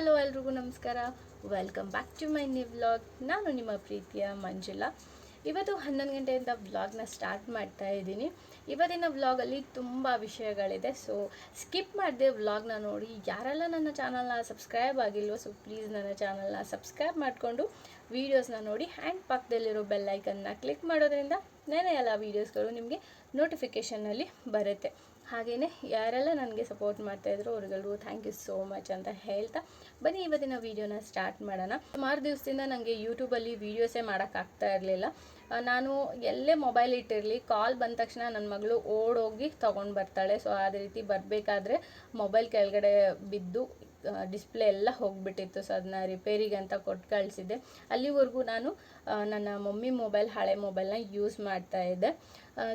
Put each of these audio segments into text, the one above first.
Hello ಎಲ್ರಿಗೂ ನಮಸ್ಕಾರ. Welcome back to my new vlog. ನಾನು ನಿಮ್ಮ ಪ್ರೀತಿಯ ಮಂಜುಳಾ. ಇವತ್ತು 11 ಗಂಟೆಯಿಂದ ವ್ಲಾಗ್ನ ಸ್ಟಾರ್ಟ್ ಮಾಡ್ತಾ ಇದ್ದೀನಿ. ಇವತ್ತಿನ ವ್ಲಾಗಲ್ಲಿ ತುಂಬ ವಿಷಯಗಳಿದೆ, ಸೊ ಸ್ಕಿಪ್ ಮಾಡದೆ ವ್ಲಾಗ್ನ ನೋಡಿ. ಯಾರೆಲ್ಲ ನನ್ನ ಚಾನಲ್ನ ಸಬ್ಸ್ಕ್ರೈಬ್ ಆಗಿಲ್ವೋ, ಸೊ ಪ್ಲೀಸ್ ನನ್ನ ಚಾನಲ್ನ ಸಬ್ಸ್ಕ್ರೈಬ್ ಮಾಡಿಕೊಂಡು ವೀಡಿಯೋಸ್ನ ನೋಡಿ. ಆ್ಯಂಡ್ ಪಕ್ಕದಲ್ಲಿರೋ ಬೆಲ್ಲೈಕನ್ನ ಕ್ಲಿಕ್ ಮಾಡೋದ್ರಿಂದ ನಾನೇ ಎಲ್ಲ ವೀಡಿಯೋಸ್ಗಳು ನಿಮಗೆ ನೋಟಿಫಿಕೇಷನ್ನಲ್ಲಿ ಬರುತ್ತೆ. ಹಾಗೆಯೇ ಯಾರೆಲ್ಲ ನನಗೆ ಸಪೋರ್ಟ್ ಮಾಡ್ತಾಯಿದ್ರು ಅವ್ರಿಗೆಲ್ಲರೂ ಥ್ಯಾಂಕ್ ಯು ಸೋ ಮಚ್ ಅಂತ ಹೇಳ್ತಾ ಬನ್ನಿ ಇವತ್ತಿನ ವೀಡಿಯೋನ ಸ್ಟಾರ್ಟ್ ಮಾಡೋಣ. ಸುಮಾರು ದಿವಸದಿಂದ ನನಗೆ ಯೂಟ್ಯೂಬಲ್ಲಿ ವೀಡಿಯೋಸೇ ಮಾಡೋಕ್ಕಾಗ್ತಾ ಇರಲಿಲ್ಲ. ನಾನು ಎಲ್ಲೇ ಮೊಬೈಲ್ ಇಟ್ಟಿರಲಿ, ಕಾಲ್ ಬಂದ ತಕ್ಷಣ ನನ್ನ ಮಗಳು ಓಡೋಗಿ ತೊಗೊಂಡು ಬರ್ತಾಳೆ. ಸೊ ಅದೇ ರೀತಿ ಬರಬೇಕಾದ್ರೆ ಮೊಬೈಲ್ ಕೆಳಗಡೆ ಬಿದ್ದು ಡಿಸ್ಪ್ಲೇ ಎಲ್ಲ ಹೋಗಿಬಿಟ್ಟಿತ್ತು. ಸೊ ಅದನ್ನ ರಿಪೇರಿಗೆ ಅಂತ ಕೊಟ್ಟು ಕಳಿಸಿದ್ದೆ. ಅಲ್ಲಿವರೆಗೂ ನಾನು ನನ್ನ ಮಮ್ಮಿ ಮೊಬೈಲ್, ಹಳೆ ಮೊಬೈಲ್ನ ಯೂಸ್ ಮಾಡ್ತಾಯಿದ್ದೆ.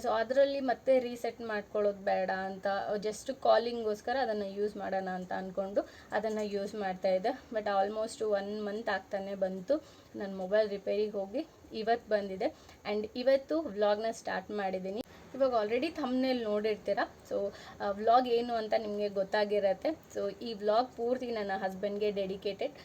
ಸೊ ಅದರಲ್ಲಿ ಮತ್ತೆ ರೀಸೆಟ್ ಮಾಡ್ಕೊಳ್ಳೋದು ಬೇಡ ಅಂತ ಜಸ್ಟ್ ಕಾಲಿಂಗೋಸ್ಕರ ಅದನ್ನು ಯೂಸ್ ಮಾಡೋಣ ಅಂತ ಅಂದ್ಕೊಂಡು ಅದನ್ನು ಯೂಸ್ ಮಾಡ್ತಾಯಿದ್ದೆ. ಬಟ್ ಆಲ್ಮೋಸ್ಟ್ 1 ಮಂತ್ ಆಗ್ತಾನೆ ಬಂತು ನನ್ನ ಮೊಬೈಲ್ ರಿಪೇರಿಗೆ ಹೋಗಿ. ಇವತ್ತು ಬಂದಿದೆ ಆ್ಯಂಡ್ ಇವತ್ತು ವ್ಲಾಗ್ನ ಸ್ಟಾರ್ಟ್ ಮಾಡಿದ್ದೀನಿ. ಇವಾಗ ಆಲ್ರೆಡಿ ಥಂಬ್ನೇಲ್ ನೋಡಿರ್ತೀರ. ಸೊ ವ್ಲಾಗ್ ಏನು ಅಂತ ನಿಮಗೆ ಗೊತ್ತಾಗಿರುತ್ತೆ. ಸೊ ಈ ವ್ಲಾಗ್ ಪೂರ್ತಿ ನನ್ನ ಹಸ್ಬೆಂಡ್ಗೆ ಡೆಡಿಕೇಟೆಡ್.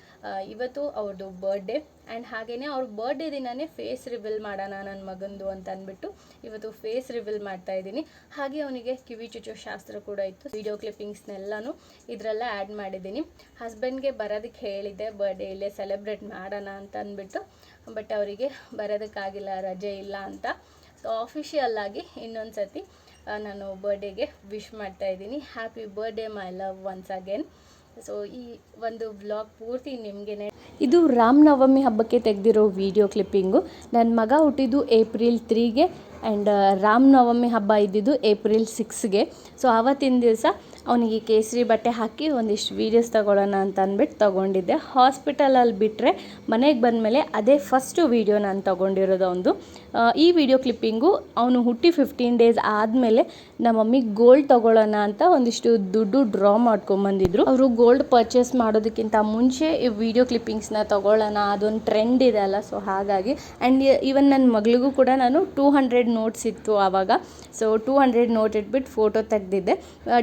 ಇವತ್ತು ಅವ್ರದ್ದು ಬರ್ಡೇ ಆ್ಯಂಡ್ ಹಾಗೆಯೇ ಅವ್ರ ಬರ್ಡೇ ದಿನವೇ ಫೇಸ್ ರಿವೀಲ್ ಮಾಡೋಣ ನನ್ನ ಮಗಂದು ಅಂತ ಅಂದ್ಬಿಟ್ಟು ಇವತ್ತು ಫೇಸ್ ರಿವೀಲ್ ಮಾಡ್ತಾಯಿದ್ದೀನಿ. ಹಾಗೆ ಅವನಿಗೆ ಕಿವಿ ಚುಚ್ಚೋ ಶಾಸ್ತ್ರ ಕೂಡ ಇತ್ತು. ವಿಡಿಯೋ ಕ್ಲಿಪ್ಪಿಂಗ್ಸ್ನೆಲ್ಲನೂ ಇದರಲ್ಲೇ ಆ್ಯಡ್ ಮಾಡಿದ್ದೀನಿ. ಹಸ್ಬೆಂಡ್ಗೆ ಬರೋದಕ್ಕೆ ಹೇಳಿದ್ದೆ ಬರ್ಡೇ ಇಲ್ಲೇ ಸೆಲೆಬ್ರೇಟ್ ಮಾಡೋಣ ಅಂತ ಅಂದ್ಬಿಟ್ಟು, ಬಟ್ ಅವರಿಗೆ ಬರೋದಕ್ಕಾಗಿಲ್ಲ, ರಜೆ ಇಲ್ಲ ಅಂತ. ಸೊ ಆಫಿಷಿಯಲ್ ಆಗಿ ಇನ್ನೊಂದು ಸತಿ ನಾನು ಬರ್ಡೇಗೆ ವಿಶ್ ಮಾಡ್ತಾಯಿದ್ದೀನಿ. Happy birthday my love once again. So ಈ ಒಂದು ವ್ಲಾಗ್ ಪೂರ್ತಿ ನಿಮಗೇ. ಇದು ರಾಮನವಮಿ ಹಬ್ಬಕ್ಕೆ ತೆಗೆದಿರೋ ವಿಡಿಯೋ ಕ್ಲಿಪ್ಪಿಂಗು. ನನ್ನ ಮಗ ಹುಟ್ಟಿದ್ದು ಏಪ್ರಿಲ್ 3ಗೆ ಆ್ಯಂಡ್ ರಾಮನವಮಿ ಹಬ್ಬ ಇದ್ದಿದ್ದು ಏಪ್ರಿಲ್ 6ಗೆ. ಸೊ ಆವತ್ತಿನ ದಿವಸ ಅವನಿಗೆ ಕೇಸರಿ ಬಟ್ಟೆ ಹಾಕಿ ಒಂದಿಷ್ಟು ವೀಡಿಯೋಸ್ ತೊಗೊಳ್ಳೋಣ ಅಂತ ಅಂದ್ಬಿಟ್ಟು ತೊಗೊಂಡಿದ್ದೆ. ಹಾಸ್ಪಿಟಲಲ್ಲಿ ಬಿಟ್ಟರೆ ಮನೆಗೆ ಬಂದಮೇಲೆ ಅದೇ ಫಸ್ಟು ವೀಡಿಯೋ ನಾನು ತೊಗೊಂಡಿರೋದು ಅವನದು. ಈ ವಿಡಿಯೋ ಕ್ಲಿಪ್ಪಿಂಗು ಅವನು ಹುಟ್ಟಿ 15 ಡೇಸ್ ಆದಮೇಲೆ ನಮ್ಮ ಮಮ್ಮಿಗೆ ಗೋಲ್ಡ್ ತೊಗೊಳ್ಳೋಣ ಅಂತ ಒಂದಿಷ್ಟು ದುಡ್ಡು ಡ್ರಾ ಮಾಡ್ಕೊಂಬಂದಿದ್ರು. ಅವರು ಗೋಲ್ಡ್ ಪರ್ಚೇಸ್ ಮಾಡೋದಕ್ಕಿಂತ ಮುಂಚೆ ಈ ವಿಡಿಯೋ ಕ್ಲಿಪ್ಪಿಂಗ್ಸ್ನ ತೊಗೊಳ್ಳೋಣ, ಅದೊಂದು ಟ್ರೆಂಡ್ ಇದೆ ಅಲ್ಲ. ಸೊ ಹಾಗಾಗಿ ಆ್ಯಂಡ್ ಈವನ್ ನನ್ನ ಮಗಳಿಗೂ ಕೂಡ ನಾನು 200 ನೋಟ್ಸ್ ಇತ್ತು ಆವಾಗ. ಸೊ 200 ನೋಟ್ ಇಟ್ಬಿಟ್ಟು ಫೋಟೋ ತೆಗೆದಿದ್ದೆ.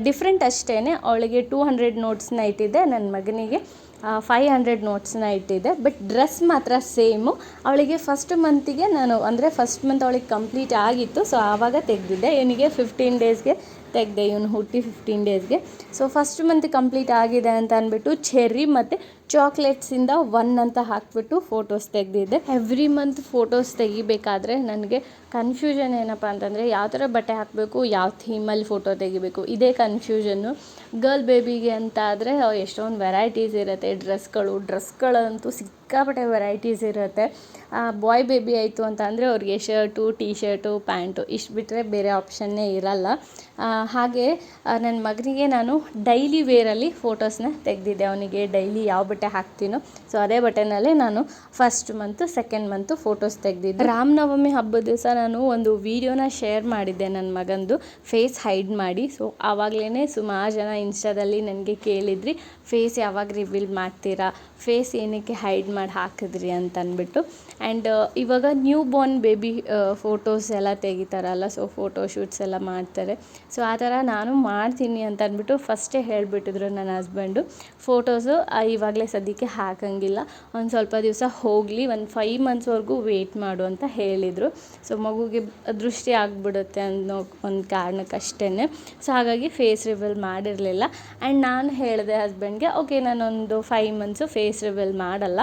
ಡಿಫ್ರೆಂಟ್ ಅಷ್ಟೇ, ಅವಳಿಗೆ 200 ನೋಟ್ಸ್ನ ಇಟ್ಟಿದ್ದೆ, ನನ್ನ ಮಗನಿಗೆ 500 ನೋಟ್ಸ್ನ ಇಟ್ಟಿದ್ದೆ. ಬಟ್ ಡ್ರೆಸ್ ಮಾತ್ರ ಸೇಮು. ಅವಳಿಗೆ ಫಸ್ಟ್ ಮಂತಿಗೆ ನಾನು ಅಂದರೆ ಫಸ್ಟ್ ಮಂತ್ ಅವಳಿಗೆ ಕಂಪ್ಲೀಟ್ ಆಗಿತ್ತು. ಸೊ ಆವಾಗ ತೆಗೆದಿದ್ದೆ. ಇವನಿಗೆ 15 ಡೇಸ್ಗೆ ತೆಗೆದೆ, ಇವನು ಹುಟ್ಟಿ 15 ಡೇಸ್ಗೆ. ಸೊ ಫಸ್ಟ್ ಮಂತ್ ಕಂಪ್ಲೀಟ್ ಆಗಿದೆ ಅಂತ ಅಂದ್ಬಿಟ್ಟು ಚೆರ್ರಿ ಮತ್ತು ಚಾಕ್ಲೇಟ್ಸಿಂದ 1 ಅಂತ ಹಾಕ್ಬಿಟ್ಟು ಫೋಟೋಸ್ ತೆಗೆದಿದ್ದೆ. ಎವ್ರಿ ಮಂತ್ ಫೋಟೋಸ್ ತೆಗಿಬೇಕಾದ್ರೆ ನನಗೆ ಕನ್ಫ್ಯೂಷನ್ ಏನಪ್ಪ ಅಂತಂದರೆ ಯಾವ ಥರ ಬಟ್ಟೆ ಹಾಕಬೇಕು, ಯಾವ ಥೀಮಲ್ಲಿ ಫೋಟೋ ತೆಗಿಬೇಕು, ಇದೇ ಕನ್ಫ್ಯೂಷನ್ನು. ಗರ್ಲ್ ಬೇಬಿಗೆ ಅಂತ ಆದರೆ ಎಷ್ಟೊಂದು ವೆರೈಟೀಸ್ ಇರುತ್ತೆ. ಡ್ರೆಸ್ಗಳಂತೂ ಸಿಕ್ಕಾಪಟ್ಟೆ ವೆರೈಟೀಸ್ ಇರುತ್ತೆ. ಬಾಯ್ ಬೇಬಿ ಆಯಿತು ಅಂತ ಅಂದರೆ ಅವ್ರಿಗೆ ಶರ್ಟು, ಟೀ ಶರ್ಟು, ಪ್ಯಾಂಟು ಇಷ್ಟು ಬಿಟ್ಟರೆ ಬೇರೆ ಆಪ್ಷನ್ನೇ ಇರಲ್ಲ. ಹಾಗೆ ನನ್ನ ಮಗನಿಗೆ ನಾನು ಡೈಲಿ ವೇರಲ್ಲಿ ಫೋಟೋಸ್ನ ತೆಗೆದಿದ್ದೆ. ಅವನಿಗೆ ಡೈಲಿ ಯಾವ ಬಟ್ಟೆ ಹಾಕ್ತೀನೋ ಸೊ ಅದೇ ಬಟ್ಟೆನಲ್ಲೇ ನಾನು first month, second month photos ತೆಗೆದಿದ್ದೆ. ರಾಮನವಮಿ ಹಬ್ಬದ ದಿವಸ ನಾನು ಒಂದು ವೀಡಿಯೋನ ಶೇರ್ ಮಾಡಿದ್ದೆ ನನ್ನ ಮಗಂದು ಫೇಸ್ ಹೈಡ್ ಮಾಡಿ. ಸೊ ಆವಾಗಲೇ ಸುಮಾರು ಜನ ಇನ್ಸ್ಟಾದಲ್ಲಿ ನನಗೆ ಕೇಳಿದ್ರಿ, ಫೇಸ್ ಯಾವಾಗ ರಿವೀಲ್ ಮಾಡ್ತೀರಾ, ಫೇಸ್ ಏನಕ್ಕೆ ಹೈಡ್ ಮಾಡಿ ಹಾಕಿದ್ರಿ ಅಂತ ಅಂದ್ಬಿಟ್ಟು. ಆ್ಯಂಡ್ ಇವಾಗ ನ್ಯೂ ಬಾರ್ನ್ ಬೇಬಿ ಫೋಟೋಸ್ ಎಲ್ಲ ತೆಗಿತಾರಲ್ಲ, ಸೊ ಫೋಟೋ ಶೂಟ್ಸ್ ಎಲ್ಲ ಮಾಡ್ತಾರೆ. ಸೊ ಆ ಥರ ನಾನು ಮಾಡ್ತೀನಿ ಅಂತ ಅಂದ್ಬಿಟ್ಟು ಫಸ್ಟೇ ಹೇಳಿಬಿಟ್ಟಿದ್ರು ನನ್ನ ಹಸ್ಬೆಂಡು. ಫೋಟೋಸು ಇವಾಗಲೇ ಸದ್ಯಕ್ಕೆ ಹಾಕಂಗಿಲ್ಲ, ಒಂದು ಸ್ವಲ್ಪ ದಿವಸ ಹೋಗಲಿ, ಒಂದು 5 ಮಂತ್ಸ್ವರೆಗೂ ವೆಯ್ಟ್ ಮಾಡು ಅಂತ ಹೇಳಿದರು. ಸೊ ಮಗುಗೆ ದೃಷ್ಟಿ ಆಗಿಬಿಡುತ್ತೆ ಅನ್ನೋ ಒಂದು ಕಾರಣಕ್ಕಷ್ಟೇ. ಸೊ ಹಾಗಾಗಿ ಫೇಸ್ ರಿವೀಲ್ ಮಾಡಿರಲಿಲ್ಲ. ಆ್ಯಂಡ್ ನಾನು ಹೇಳಿದೆ ಹಸ್ಬೆಂಡ್ಗೆ, ಓಕೆ ನಾನೊಂದು 5 ಮಂತ್ಸು ಫೇಸ್ ರಿವೀಲ್ ಮಾಡಲ್ಲ,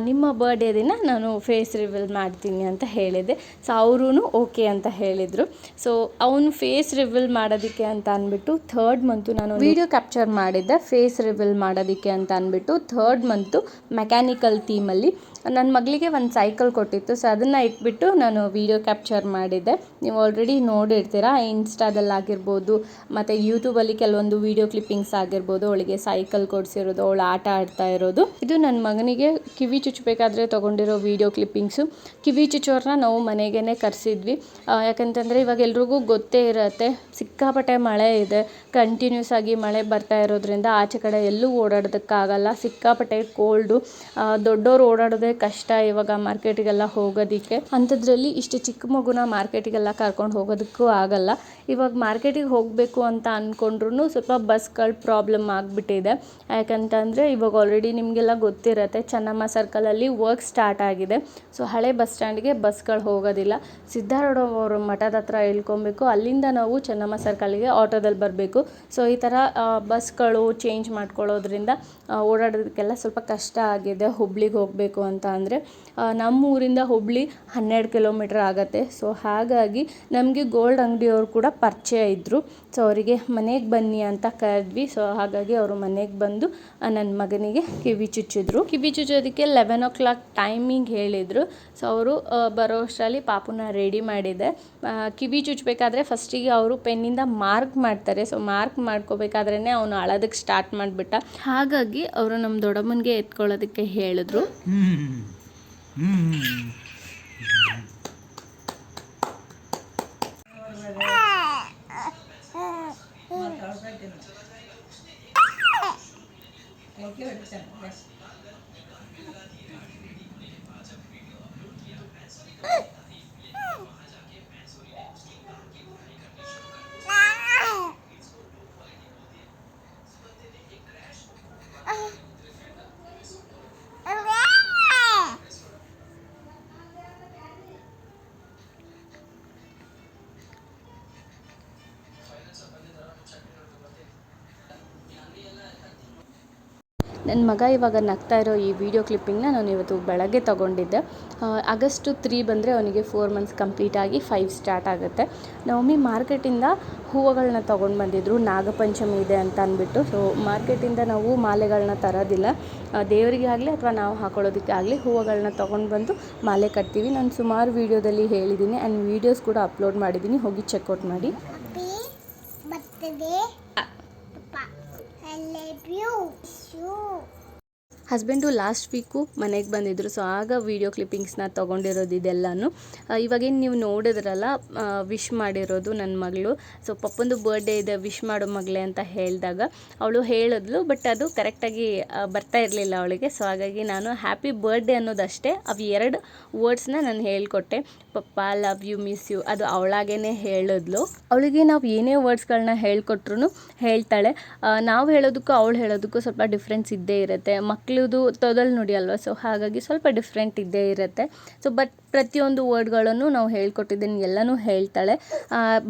ನಿಮ್ಮ ಬರ್ಡೇ ದಿನ ನಾನು ಫೇಸ್ ರಿವೀಲ್ ಮಾಡ್ತೀನಿ ಅಂತ ಹೇಳಿದೆ. ಸೊ ಅವರೂ ಓಕೆ ಅಂತ ಹೇಳಿದರು. ಸೊ ಅವನು ಫೇಸ್ ರಿವೀಲ್ ಮಾಡೋದಕ್ಕೆ ಅಂತ ಅಂದ್ಬಿಟ್ಟು 3rd ಮಂತು ನಾನು ವಿಡಿಯೋ ಕ್ಯಾಪ್ಚರ್ ಮಾಡಿದ್ದೆ. ಫೇಸ್ ರಿವೀಲ್ ಮಾಡೋದಕ್ಕೆ ಅಂತ ಅಂದ್ಬಿಟ್ಟು 3rd ಮಂತು ಮೆಕ್ಯಾನಿಕಲ್ ಥೀಮಲ್ಲಿ ನನ್ನ ಮಗಳಿಗೆ ಒಂದು ಸೈಕಲ್ ಕೊಟ್ಟಿತ್ತು. ಸೊ ಅದನ್ನು ಇಟ್ಬಿಟ್ಟು ನಾನು ವಿಡಿಯೋ ಕ್ಯಾಪ್ಚರ್ ಮಾಡಿದ್ದೆ. ನೀವು ಆಲ್ರೆಡಿ ನೋಡಿರ್ತೀರ ಇನ್ಸ್ಟಾದಲ್ಲಿ ಆಗಿರ್ಬೋದು ಮತ್ತು ಯೂಟ್ಯೂಬಲ್ಲಿ ಕೆಲವೊಂದು ವಿಡಿಯೋ ಕ್ಲಿಪ್ಪಿಂಗ್ಸ್ ಆಗಿರ್ಬೋದು. ಅವಳಿಗೆ ಸೈಕಲ್ ಕೊಡಿಸಿರೋದು, ಅವಳು ಆಟ ಆಡ್ತಾ ಇರೋದು. ಇದು ನನ್ನ ಮಗನಿಗೆ ಕಿವಿ ಚುಚ್ಚಬೇಕಾದ್ರೆ ತೊಗೊಂಡಿರೋ ವಿಡಿಯೋ ಕ್ಲಿಪ್ಪಿಂಗ್ಸು. ಕಿವಿ ಚುಚ್ಚೋರನ್ನ ನಾವು ಮನೆಗೇ ಕರೆಸಿದ್ವಿ, ಯಾಕಂತಂದರೆ ಇವಾಗ ಎಲ್ರಿಗೂ ಗೊತ್ತೇ ಇರುತ್ತೆ, ಸಿಕ್ಕಾಪಟ್ಟೆ ಮಳೆ ಇದೆ, ಕಂಟಿನ್ಯೂಸ್ ಆಗಿ ಮಳೆ ಬರ್ತಾ ಇರೋದ್ರಿಂದ ಆಚೆ ಕಡೆ ಎಲ್ಲೂ ಓಡಾಡೋದಕ್ಕಾಗಲ್ಲ, ಸಿಕ್ಕಾಪಟ್ಟೆ ಕೋಲ್ಡು, ದೊಡ್ಡೋರು ಓಡಾಡೋದೇ ಕಷ್ಟ ಇವಾಗ ಮಾರ್ಕೆಟಿಗೆಲ್ಲ ಹೋಗೋದಕ್ಕೆ. ಅಂಥದ್ರಲ್ಲಿ ಇಷ್ಟು ಚಿಕ್ಕ ಮಗುನ ಮಾರ್ಕೆಟಿಗೆಲ್ಲ ಕರ್ಕೊಂಡು ಹೋಗೋದಕ್ಕೂ ಆಗಲ್ಲ. ಇವಾಗ ಮಾರ್ಕೆಟಿಗೆ ಹೋಗಬೇಕು ಅಂತ ಅಂದ್ಕೊಂಡ್ರೂ ಸ್ವಲ್ಪ ಬಸ್ಗಳ ಪ್ರಾಬ್ಲಮ್ ಆಗಿಬಿಟ್ಟಿದೆ. ಯಾಕಂತಂದರೆ ಇವಾಗ ಆಲ್ರೆಡಿ ನಿಮಗೆಲ್ಲ ಗೊತ್ತಿರುತ್ತೆ, ಚೆನ್ನಮ್ಮ ಸರ್ಕಲಲ್ಲಿ ವರ್ಕ್ ಸ್ಟಾರ್ಟ್ ಆಗಿದೆ. ಸೊ ಹಳೆ ಬಸ್ ಸ್ಟ್ಯಾಂಡ್ಗೆ ಬಸ್ಗಳು ಹೋಗೋದಿಲ್ಲ, ಸಿದ್ಧಾರೂಢ ಮಠದ ಹತ್ರ ಇಳ್ಕೊಬೇಕು, ಅಲ್ಲಿಂದ ನಾವು ಚೆನ್ನಮ್ಮ ಸರ್ಕಲ್ಗೆ ಆಟೋದಲ್ಲಿ ಬರಬೇಕು. ಸೊ ಈ ಥರ ಬಸ್ಗಳು ಚೇಂಜ್ ಮಾಡ್ಕೊಳ್ಳೋದ್ರಿಂದ ಓಡಾಡೋದಕ್ಕೆಲ್ಲ ಸ್ವಲ್ಪ ಕಷ್ಟ ಆಗಿದೆ. ಹುಬ್ಳಿಗೆ ಹೋಗಬೇಕು ಅಂತ ಅಂದರೆ ನಮ್ಮೂರಿಂದ ಹುಬ್ಳಿ 12 ಕಿಲೋಮೀಟ್ರ್ ಆಗುತ್ತೆ. ಸೊ ಹಾಗಾಗಿ ನಮಗೆ ಗೋಲ್ಡ್ ಅಂಗಡಿಯವರು ಕೂಡ ಪರಿಚಯ ಇದ್ದರು. ಸೊ ಅವರಿಗೆ ಮನೆಗೆ ಬನ್ನಿ ಅಂತ ಕರೆದ್ವಿ. ಸೊ ಹಾಗಾಗಿ ಅವರು ಮನೆಗೆ ಬಂದು ನನ್ನ ಮಗನಿಗೆ ಕಿವಿ ಚುಚ್ಚಿದ್ರು. ಕಿವಿ ಚುಚ್ಚೋದಕ್ಕೆ 11 o'clock ಟೈಮಿಂಗ್ ಹೇಳಿದರು. ಸೊ ಅವರು ಬರೋ ಅಷ್ಟರಲ್ಲಿ ಪಾಪುನ ರೆಡಿ ಮಾಡಿದೆ. ಕಿವಿ ಚುಚ್ಚಬೇಕಾದ್ರೆ ಫಸ್ಟಿಗೆ ಅವರು ಪೆನ್ನಿಂದ ಮಾರ್ಕ್ ಮಾಡ್ತಾರೆ. ಸೊ ಮಾರ್ಕ್ ಮಾಡ್ಕೋಬೇಕಾದ್ರೇ ಅವನು ಅಳೋದಕ್ಕೆ ಸ್ಟಾರ್ಟ್ ಮಾಡಿಬಿಟ್ಟ. ಹಾಗಾಗಿ ಅವರು ನಮ್ಮ ದೊಡ್ಡಮ್ಮನಿಗೆ ಎತ್ಕೊಳ್ಳೋದಕ್ಕೆ ಹೇಳಿದ್ರು. ನನ್ನ ಮಗ ಇವಾಗ ನಗ್ತಾ ಇರೋ ಈ ವಿಡಿಯೋ ಕ್ಲಿಪ್ಪಿಂಗ್ನ ನಾನು ಇವತ್ತು ಬೆಳಗ್ಗೆ ತೊಗೊಂಡಿದ್ದೆ. August 3 ಬಂದರೆ ಅವನಿಗೆ 4 months ಕಂಪ್ಲೀಟ್ ಆಗಿ 5 ಸ್ಟಾರ್ಟ್ ಆಗುತ್ತೆ. ನವಮಿ ಮಾರ್ಕೆಟಿಂದ ಹೂವುಗಳನ್ನ ತೊಗೊಂಡು ಬಂದಿದ್ರು, ನಾಗಪಂಚಮಿ ಇದೆ ಅಂತ ಅಂದ್ಬಿಟ್ಟು. ಸೊ ಮಾರ್ಕೆಟಿಂದ ನಾವು ಮಾಲೆಗಳನ್ನ ತರೋದಿಲ್ಲ, ದೇವರಿಗೆ ಆಗಲಿ ಅಥವಾ ನಾವು ಹಾಕೊಳ್ಳೋದಕ್ಕೆ ಆಗಲಿ ಹೂವುಗಳನ್ನ ತೊಗೊಂಡು ಬಂದು ಮಾಲೆ ಕಟ್ತೀವಿ. ನಾನು ಸುಮಾರು ವೀಡಿಯೋದಲ್ಲಿ ಹೇಳಿದ್ದೀನಿ ಆ್ಯಂಡ್ ವೀಡಿಯೋಸ್ ಕೂಡ ಅಪ್ಲೋಡ್ ಮಾಡಿದ್ದೀನಿ, ಹೋಗಿ ಚೆಕ್ಔಟ್ ಮಾಡಿ. ಹಸ್ಬೆಂಡು ಲಾಸ್ಟ್ ವೀಕು ಮನೆಗೆ ಬಂದಿದ್ದರು. ಸೊ ಆಗ ವೀಡಿಯೋ ಕ್ಲಿಪ್ಪಿಂಗ್ಸ್ನ ತೊಗೊಂಡಿರೋದು ಇದೆಲ್ಲನೂ. ಇವಾಗೇನು ನೀವು ನೋಡಿದ್ರಲ್ಲ ವಿಶ್ ಮಾಡಿರೋದು ನನ್ನ ಮಗಳು. ಸೊ ಪಪ್ಪಂದು ಬರ್ಡೇ ಇದೆ, ವಿಶ್ ಮಾಡೋ ಮಗಳೇ ಅಂತ ಹೇಳಿದಾಗ ಅವಳು ಹೇಳಿದ್ಲು, ಬಟ್ ಅದು ಕರೆಕ್ಟಾಗಿ ಬರ್ತಾ ಇರಲಿಲ್ಲ ಅವಳಿಗೆ. ಸೊ ಹಾಗಾಗಿ ನಾನು ಹ್ಯಾಪಿ ಬರ್ಡೇ ಅನ್ನೋದಷ್ಟೇ ಅವು 2 ವರ್ಡ್ಸ್ನ ನಾನು ಹೇಳ್ಕೊಟ್ಟೆ. ಪಪ್ಪ ಲವ್ ಯು, ಮಿಸ್ ಯು, ಅದು ಅವಳಾಗೇ ಹೇಳಿದ್ಲು. ಅವಳಿಗೆ ನಾವು ಏನೇ ವರ್ಡ್ಸ್ಗಳನ್ನ ಹೇಳ್ಕೊಟ್ರು ಹೇಳ್ತಾಳೆ. ನಾವು ಹೇಳೋದಕ್ಕೂ ಅವಳು ಹೇಳೋದಕ್ಕೂ ಸ್ವಲ್ಪ ಡಿಫ್ರೆನ್ಸ್ ಇದ್ದೇ ಇರುತ್ತೆ. ಮಕ್ಕಳದು ತೊದಲು ನುಡಿ ಅಲ್ವಾ, ಸೊ ಹಾಗಾಗಿ ಸ್ವಲ್ಪ ಡಿಫ್ರೆಂಟ್ ಇದ್ದೇ ಇರುತ್ತೆ. ಸೊ ಬಟ್ ಪ್ರತಿಯೊಂದು ವರ್ಡ್ಗಳನ್ನು ನಾವು ಹೇಳ್ಕೊಟ್ಟಿದ್ದೀನಿ, ಎಲ್ಲನೂ ಹೇಳ್ತಾಳೆ.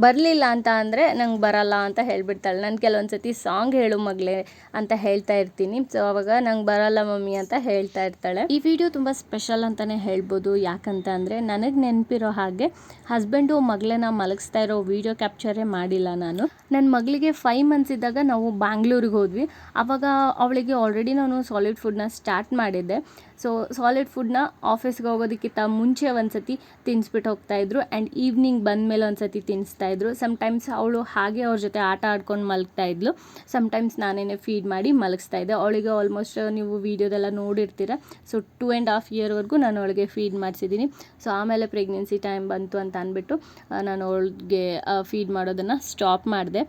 ಬರಲಿಲ್ಲ ಅಂತ ಅಂದರೆ ನಂಗೆ ಬರಲ್ಲ ಅಂತ ಹೇಳಿಬಿಡ್ತಾಳೆ. ನಾನು ಕೆಲವೊಂದು ಸತಿ ಸಾಂಗ್ ಹೇಳು ಮಗಳೇ ಅಂತ ಹೇಳ್ತಾ ಇರ್ತೀನಿ. ಸೊ ಅವಾಗ ನಂಗೆ ಬರಲ್ಲ ಮಮ್ಮಿ ಅಂತ ಹೇಳ್ತಾ ಇರ್ತಾಳೆ. ಈ ವಿಡಿಯೋ ತುಂಬ ಸ್ಪೆಷಲ್ ಅಂತಲೇ ಹೇಳ್ಬೋದು. ಯಾಕಂತ ಅಂದರೆ ನನಗೆ ನೆನಪಿರೋ ಹಾಗೆ ಹಸ್ಬೆಂಡು ಮಗಳನ್ನ ಮಲಗಿಸ್ತಾ ಇರೋ ವಿಡಿಯೋ ಕ್ಯಾಪ್ಚರೇ ಮಾಡಿಲ್ಲ ನಾನು. ನನ್ನ ಮಗಳಿಗೆ 5 months ಇದ್ದಾಗ ನಾವು ಬ್ಯಾಂಗ್ಳೂರಿಗೆ ಹೋದ್ವಿ. ಆವಾಗ ಅವಳಿಗೆ ಆಲ್ರೆಡಿ ನಾನು ಸಾಲಿಡ್ ಫುಡ್ನ ಸ್ಟಾರ್ಟ್ ಮಾಡಿದ್ದೆ. ಸೊ ಸಾಲಿಡ್ ಫುಡ್ನ ಆಫೀಸ್ಗೆ ಹೋಗೋದಕ್ಕಿಂತ ಮುಂಚೆ ಒಂದು ಸತಿ ತಿನ್ನಿಸ್ಬಿಟ್ಟು ಹೋಗ್ತಾಯಿದ್ರು ಆ್ಯಂಡ್ ಈವ್ನಿಂಗ್ ಬಂದಮೇಲೆ ಒಂದು ಸತಿ ತಿನ್ನಿಸ್ತಾಯಿದ್ರು. ಸಮ್ಟೈಮ್ಸ್ ಅವಳು ಹಾಗೆ ಅವ್ರ ಜೊತೆ ಆಟ ಆಡ್ಕೊಂಡು ಮಲಗ್ತಾಯಿದ್ಲು, ಸಮ್ಟೈಮ್ಸ್ ನಾನೇ ಫೀಡ್ ಮಾಡಿ ಮಲಗಿಸ್ತಾಯಿದ್ದೆ. ಅವಳಿಗೆ ಆಲ್ಮೋಸ್ಟ್ ನೀವು ವೀಡಿಯೋದೆಲ್ಲ ನೋಡಿರ್ತೀರ. ಸೊ 2.5 yearವರೆಗೂ ನಾನು ಅವಳಿಗೆ ಫೀಡ್ ಮಾಡಿಸಿದ್ದೀನಿ. ಸೊ ಆಮೇಲೆ ಪ್ರೆಗ್ನೆನ್ಸಿ ಟೈಮ್ ಬಂತು ಅಂತ ಅಂದ್ಬಿಟ್ಟು ನಾನು ಅವಳಿಗೆ ಫೀಡ್ ಮಾಡೋದನ್ನು ಸ್ಟಾಪ್ ಮಾಡಿದೆ.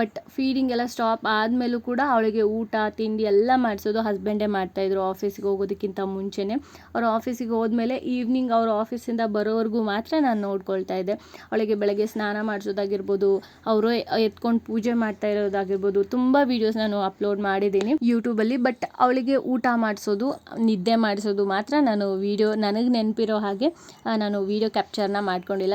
ಬಟ್ ಫೀಡಿಂಗ್ ಎಲ್ಲ ಸ್ಟಾಪ್ ಆದಮೇಲೂ ಕೂಡ ಅವಳಿಗೆ ಊಟ ತಿಂಡಿ ಎಲ್ಲ ಮಾಡಿಸೋದು ಹಸ್ಬೆಂಡೇ ಮಾಡ್ತಾಯಿದ್ರು ಆಫೀಸಿಗೆ ಹೋಗೋದಕ್ಕಿಂತ ಮುಂಚೆನೇ. ಅವರು ಆಫೀಸಿಗೆ ಹೋದ್ಮೇಲೆ ಈವ್ನಿಂಗ್ ಅವರು ಆಫೀಸಿಂದ ಬರೋವರೆಗೂ ಮಾತ್ರ ನಾನು ನೋಡ್ಕೊಳ್ತಾ ಇದ್ದೆ. ಅವಳಿಗೆ ಬೆಳಗ್ಗೆ ಸ್ನಾನ ಮಾಡಿಸೋದಾಗಿರ್ಬೋದು, ಅವರು ಎತ್ಕೊಂಡು ಪೂಜೆ ಮಾಡ್ತಾ ಇರೋದಾಗಿರ್ಬೋದು, ತುಂಬ ವೀಡಿಯೋಸ್ ನಾನು ಅಪ್ಲೋಡ್ ಮಾಡಿದ್ದೀನಿ ಯೂಟ್ಯೂಬಲ್ಲಿ. ಬಟ್ ಅವಳಿಗೆ ಊಟ ಮಾಡಿಸೋದು, ನಿದ್ದೆ ಮಾಡಿಸೋದು ಮಾತ್ರ ನಾನು ವೀಡಿಯೋ ನನಗೆ ನೆನಪಿರೋ ಹಾಗೆ ನಾನು ವೀಡಿಯೋ ಕ್ಯಾಪ್ಚರ್ನ ಮಾಡ್ಕೊಂಡಿಲ್ಲ.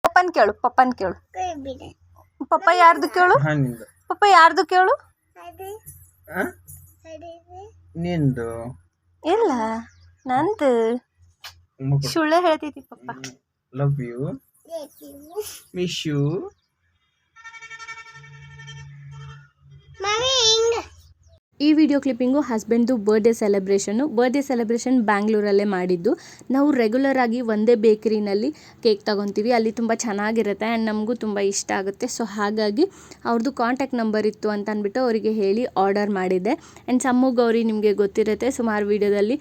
ಪಪ್ಪನ್ ಕೇಳು ಪಪ್ಪ ಯಾರ್ದು ಕೇಳು, ಪಪ್ಪ ಯಾರ್ದು ಕೇಳು. ನಿಂದು ಇಲ್ಲ ನಂದು, ಸುಳ್ಳು ಹೇಳ್ತೈತಿ ಪಪ್ಪ. Love you, miss you. ಈ ಈ ವಿಡಿಯೋ ಕ್ಲಿಪ್ಪಿಂಗು ಹಸ್ಬೆಂಡ್ದು ಬರ್ಡೇ ಸೆಲೆಬ್ರೇಷನ್ ಬ್ಯಾಂಗ್ಳೂರಲ್ಲೇ ಮಾಡಿದ್ದು. ನಾವು ರೆಗ್ಯುಲರ್ ಆಗಿ ಒಂದೇ ಬೇಕರಿನಲ್ಲಿ ಕೇಕ್ ತಗೊತೀವಿ, ಅಲ್ಲಿ ತುಂಬ ಚೆನ್ನಾಗಿರುತ್ತೆ ಆ್ಯಂಡ್ ನಮಗೂ ತುಂಬ ಇಷ್ಟ ಆಗುತ್ತೆ. ಸೊ ಹಾಗಾಗಿ ಅವ್ರದ್ದು ಕಾಂಟ್ಯಾಕ್ಟ್ ನಂಬರ್ ಇತ್ತು ಅಂತ ಅಂದ್ಬಿಟ್ಟು ಅವರಿಗೆ ಹೇಳಿ ಆರ್ಡರ್ ಮಾಡಿದ್ದೆ. ಆ್ಯಂಡ್ ಸಮ್ಮು ಗೌರಿ ನಿಮಗೆ ಗೊತ್ತಿರುತ್ತೆ, ಸುಮಾರು ವೀಡಿಯೋದಲ್ಲಿ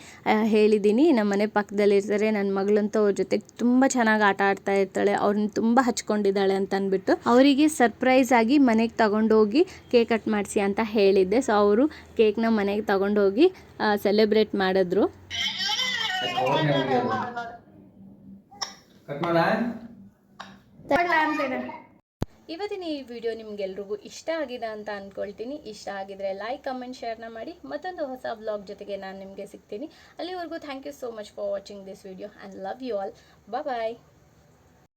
ಹೇಳಿದ್ದೀನಿ. ನಮ್ಮ ಮನೆ ಪಕ್ಕದಲ್ಲಿ ಇರ್ತಾರೆ, ನನ್ನ ಮಗಳಂತೂ ಅವ್ರ ಜೊತೆ ತುಂಬ ಚೆನ್ನಾಗಿ ಆಟ ಆಡ್ತಾ ಇರ್ತಾಳೆ, ಅವ್ರನ್ನ ತುಂಬ ಹಚ್ಕೊಂಡಿದ್ದಾಳೆ ಅಂತ ಅಂದ್ಬಿಟ್ಟು ಅವರಿಗೆ ಸರ್ಪ್ರೈಸ್ ಆಗಿ ಮನೆಗೆ ತಗೊಂಡೋಗಿ ಕೇಕ್ ಕಟ್ ಮಾಡಿಸಿ ಅಂತ ಹೇಳಿದ್ದೆ. ಸೊ ಅವರು ಕೇಕ್ನ ಮನೆಗೆ ತಗೊಂಡೋಗಿ ಸೆಲೆಬ್ರೇಟ್ ಮಾಡಿದ್ರು. ಇವತ್ತಿನ ಈ ವಿಡಿಯೋ ನಿಮ್ಗೆಲ್ರಿಗೂ ಇಷ್ಟ ಆಗಿದೆ ಅಂತ ಅಂದ್ಕೊಳ್ತೀನಿ. ಇಷ್ಟ ಆಗಿದ್ರೆ ಲೈಕ್, ಕಮೆಂಟ್, ಶೇರ್ನ ಮಾಡಿ. ಮತ್ತೊಂದು ಹೊಸ ಬ್ಲಾಗ್ ಜೊತೆಗೆ ನಾನು ನಿಮಗೆ ಸಿಗ್ತೀನಿ. ಅಲ್ಲಿವರೆಗೂ thank you so much for watching this video and love you all. Bye.